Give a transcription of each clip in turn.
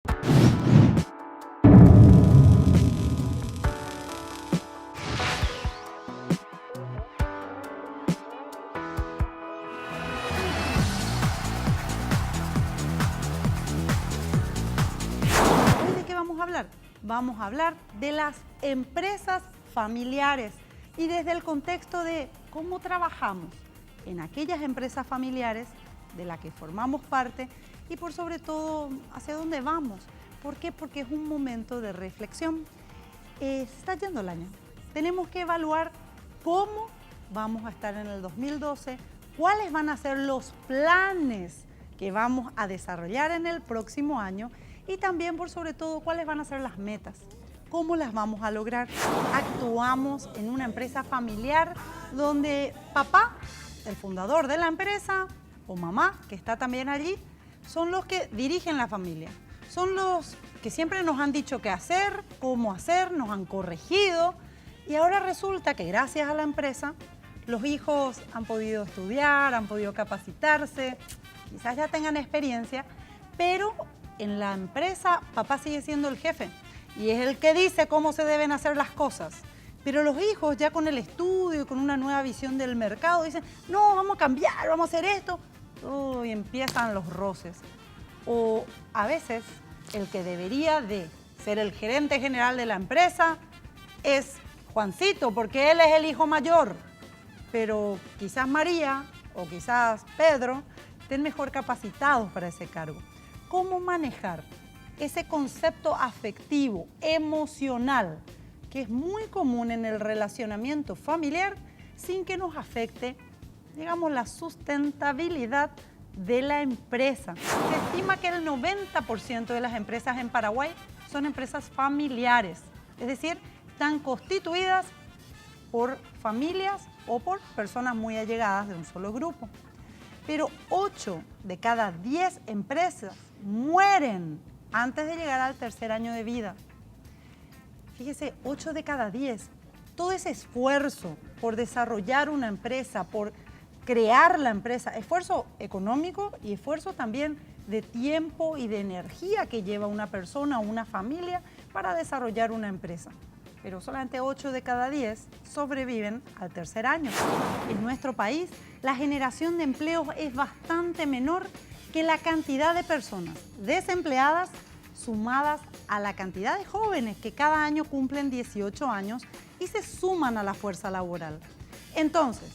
¿Hoy de qué vamos a hablar? Vamos a hablar de las empresas familiares y desde el contexto de cómo trabajamos en aquellas empresas familiares de las que formamos parte y por sobre todo hacia dónde vamos. ¿Por qué? Porque es un momento de reflexión. Se está yendo el año. Tenemos que evaluar cómo vamos a estar en el 2012, cuáles van a ser los planes que vamos a desarrollar en el próximo año y también, por sobre todo, cuáles van a ser las metas, cómo las vamos a lograr. Actuamos en una empresa familiar donde papá, el fundador de la empresa, o mamá, que está también allí, son los que dirigen la familia. Son los que siempre nos han dicho qué hacer, cómo hacer, nos han corregido. Y ahora resulta que gracias a la empresa, los hijos han podido estudiar, han podido capacitarse, quizás ya tengan experiencia, pero en la empresa papá sigue siendo el jefe y es el que dice cómo se deben hacer las cosas. Pero los hijos ya con el estudio, con una nueva visión del mercado, dicen, no, vamos a cambiar, vamos a hacer esto. Y empiezan los roces. O a veces el que debería de ser el gerente general de la empresa es Juancito, porque él es el hijo mayor. Pero quizás María o quizás Pedro estén mejor capacitados para ese cargo. ¿Cómo manejar ese concepto afectivo, emocional, que es muy común en el relacionamiento familiar sin que nos afecte, digamos, la sustentabilidad de la empresa? Se estima que el 90% de las empresas en Paraguay son empresas familiares, es decir, están constituidas por familias o por personas muy allegadas de un solo grupo. Pero 8 de cada 10 empresas mueren antes de llegar al tercer año de vida. Fíjese, 8 de cada 10. Todo ese esfuerzo por desarrollar una empresa, por crear la empresa, esfuerzo económico y esfuerzo también de tiempo y de energía que lleva una persona o una familia para desarrollar una empresa. Pero solamente 8 de cada 10 sobreviven al tercer año. En nuestro país, la generación de empleos es bastante menor que la cantidad de personas desempleadas sumadas a la cantidad de jóvenes que cada año cumplen 18 años y se suman a la fuerza laboral. Entonces,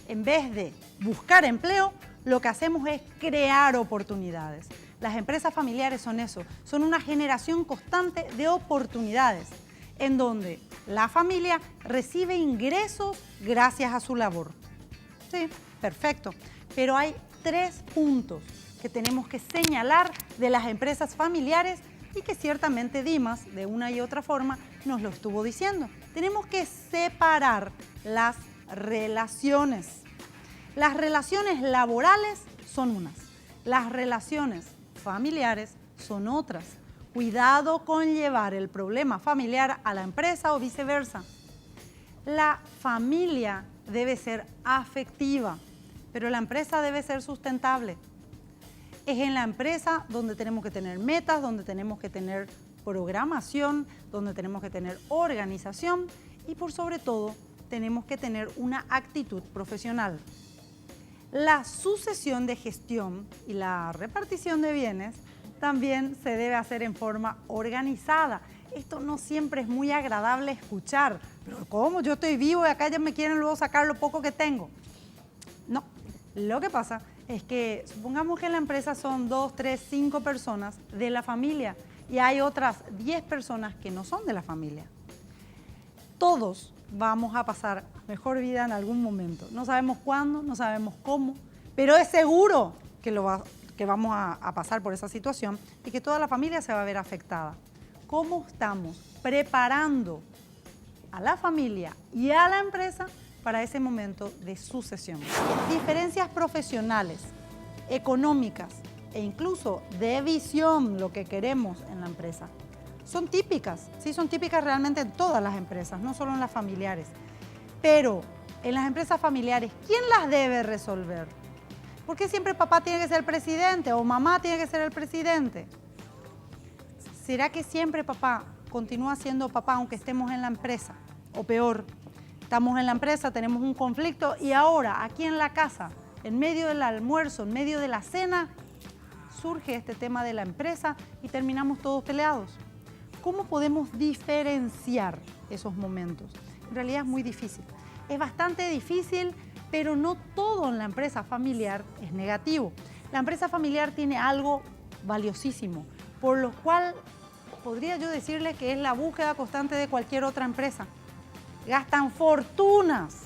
en vez de buscar empleo, lo que hacemos es crear oportunidades. Las empresas familiares son eso, son una generación constante de oportunidades, en donde la familia recibe ingresos gracias a su labor. Sí, perfecto. Pero hay 3 puntos que tenemos que señalar de las empresas familiares y que ciertamente Dimas, de una y otra forma, nos lo estuvo diciendo. Tenemos que separar las relaciones. Las relaciones laborales son unas, las relaciones familiares son otras. Cuidado con llevar el problema familiar a la empresa o viceversa. La familia debe ser afectiva, pero la empresa debe ser sustentable. Es en la empresa donde tenemos que tener metas, donde tenemos que tener programación, donde tenemos que tener organización y por sobre todo tenemos que tener una actitud profesional. La sucesión de gestión y la repartición de bienes también se debe hacer en forma organizada. Esto no siempre es muy agradable escuchar. Pero ¿cómo? Yo estoy vivo y acá ya me quieren luego sacar lo poco que tengo. No, lo que pasa es que supongamos que en la empresa son 2, 3, 5 personas de la familia y hay otras 10 personas que no son de la familia. Todos vamos a pasar mejor vida en algún momento. No sabemos cuándo, no sabemos cómo, pero es seguro que vamos a pasar por esa situación y que toda la familia se va a ver afectada. ¿Cómo estamos preparando a la familia y a la empresa para ese momento de sucesión? Diferencias profesionales, económicas e incluso de visión, lo que queremos en la empresa, son típicas, sí, son típicas realmente en todas las empresas, no solo en las familiares. Pero en las empresas familiares, ¿quién las debe resolver? ¿Por qué siempre papá tiene que ser el presidente o mamá tiene que ser el presidente? ¿será que siempre papá continúa siendo papá aunque estemos en la empresa? O peor, estamos en la empresa, tenemos un conflicto y ahora aquí en la casa, en medio del almuerzo, en medio de la cena, surge este tema de la empresa y terminamos todos peleados. ¿Cómo podemos diferenciar esos momentos? En realidad es muy difícil. Es bastante difícil, pero no todo en la empresa familiar es negativo. La empresa familiar tiene algo valiosísimo, por lo cual podría yo decirle que es la búsqueda constante de cualquier otra empresa. Gastan fortunas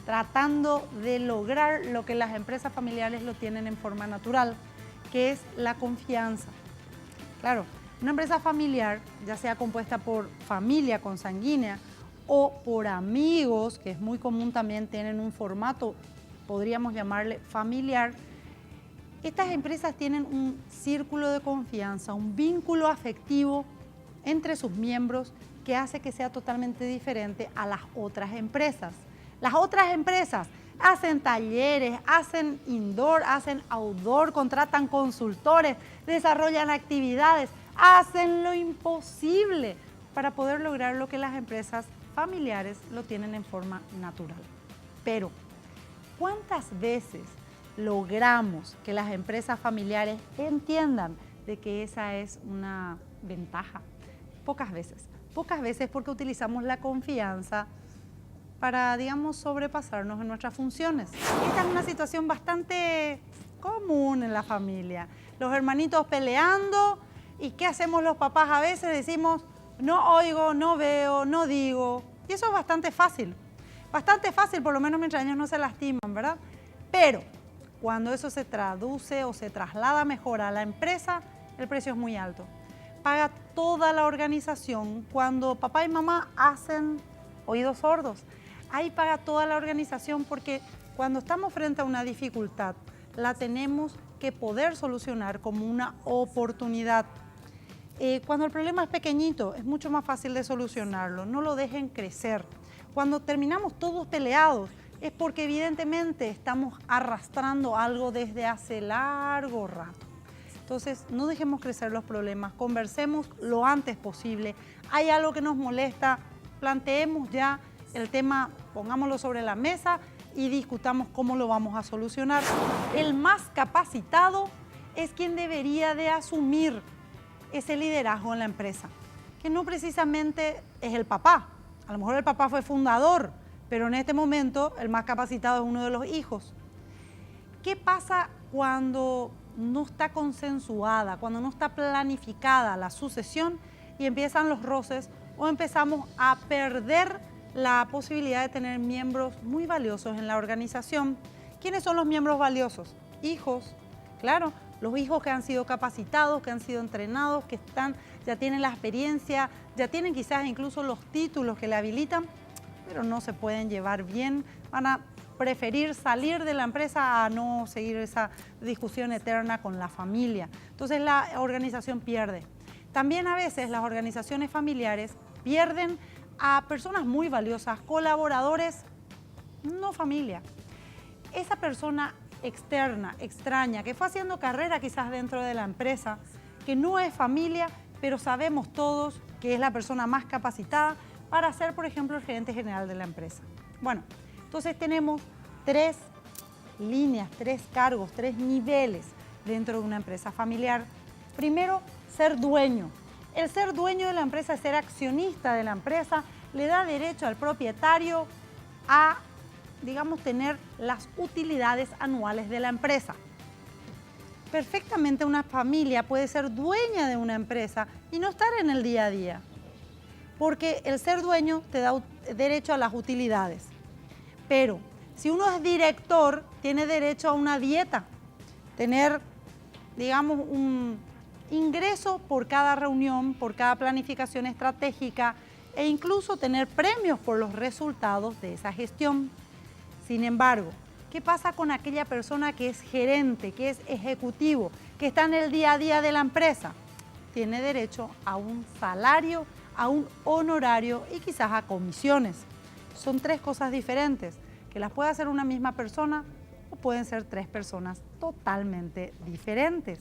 tratando de lograr lo que las empresas familiares lo tienen en forma natural, que es la confianza. Claro, una empresa familiar, ya sea compuesta por familia consanguínea o por amigos, que es muy común también, tienen un formato, podríamos llamarle familiar. Estas empresas tienen un círculo de confianza, un vínculo afectivo entre sus miembros que hace que sea totalmente diferente a las otras empresas. Las otras empresas hacen talleres, hacen indoor, hacen outdoor, contratan consultores, desarrollan actividades, hacen lo imposible para poder lograr lo que las empresas familiares lo tienen en forma natural. Pero, ¿cuántas veces logramos que las empresas familiares entiendan de que esa es una ventaja? Pocas veces porque utilizamos la confianza para, digamos, sobrepasarnos en nuestras funciones. Esta es una situación bastante común en la familia. Los hermanitos peleando, ¿y qué hacemos los papás? A veces decimos, no oigo, no veo, no digo. Y eso es bastante fácil por lo menos mientras ellos no se lastiman, ¿verdad? Pero cuando eso se traduce o se traslada mejor a la empresa, el precio es muy alto. Paga toda la organización cuando papá y mamá hacen oídos sordos. Ahí paga toda la organización porque cuando estamos frente a una dificultad, la tenemos que poder solucionar como una oportunidad. Cuando el problema es pequeñito, es mucho más fácil de solucionarlo. No lo dejen crecer. Cuando terminamos todos peleados, es porque evidentemente estamos arrastrando algo desde hace largo rato. Entonces, no dejemos crecer los problemas, conversemos lo antes posible. Hay algo que nos molesta, planteemos ya el tema, pongámoslo sobre la mesa y discutamos cómo lo vamos a solucionar. El más capacitado es quien debería de asumir ese liderazgo en la empresa, que no precisamente es el papá. A lo mejor el papá fue fundador, pero en este momento el más capacitado es uno de los hijos. ¿Qué pasa cuando no está consensuada, cuando no está planificada la sucesión y empiezan los roces o empezamos a perder la posibilidad de tener miembros muy valiosos en la organización? ¿Quiénes son los miembros valiosos? Hijos, claro, los hijos que han sido capacitados, que han sido entrenados, que ya tienen la experiencia, ya tienen quizás incluso los títulos que le habilitan, pero no se pueden llevar bien, van a preferir salir de la empresa a no seguir esa discusión eterna con la familia. Entonces la organización pierde. También a veces las organizaciones familiares pierden a personas muy valiosas, colaboradores, no familia. Esa persona externa, extraña, que fue haciendo carrera quizás dentro de la empresa, que no es familia, pero sabemos todos que es la persona más capacitada para ser, por ejemplo, el gerente general de la empresa. Bueno, entonces tenemos 3 líneas, 3 cargos, 3 niveles dentro de una empresa familiar. Primero, ser dueño. El ser dueño de la empresa, ser accionista de la empresa, le da derecho al propietario a, digamos, tener las utilidades anuales de la empresa. Perfectamente una familia puede ser dueña de una empresa y no estar en el día a día, porque el ser dueño te da derecho a las utilidades. Pero si uno es director, tiene derecho a una dieta, tener, digamos, un ingreso por cada reunión, por cada planificación estratégica e incluso tener premios por los resultados de esa gestión. Sin embargo, ¿qué pasa con aquella persona que es gerente, que es ejecutivo, que está en el día a día de la empresa? Tiene derecho a un salario, a un honorario y quizás a comisiones. Son 3 cosas diferentes, que las puede hacer una misma persona o pueden ser 3 personas totalmente diferentes.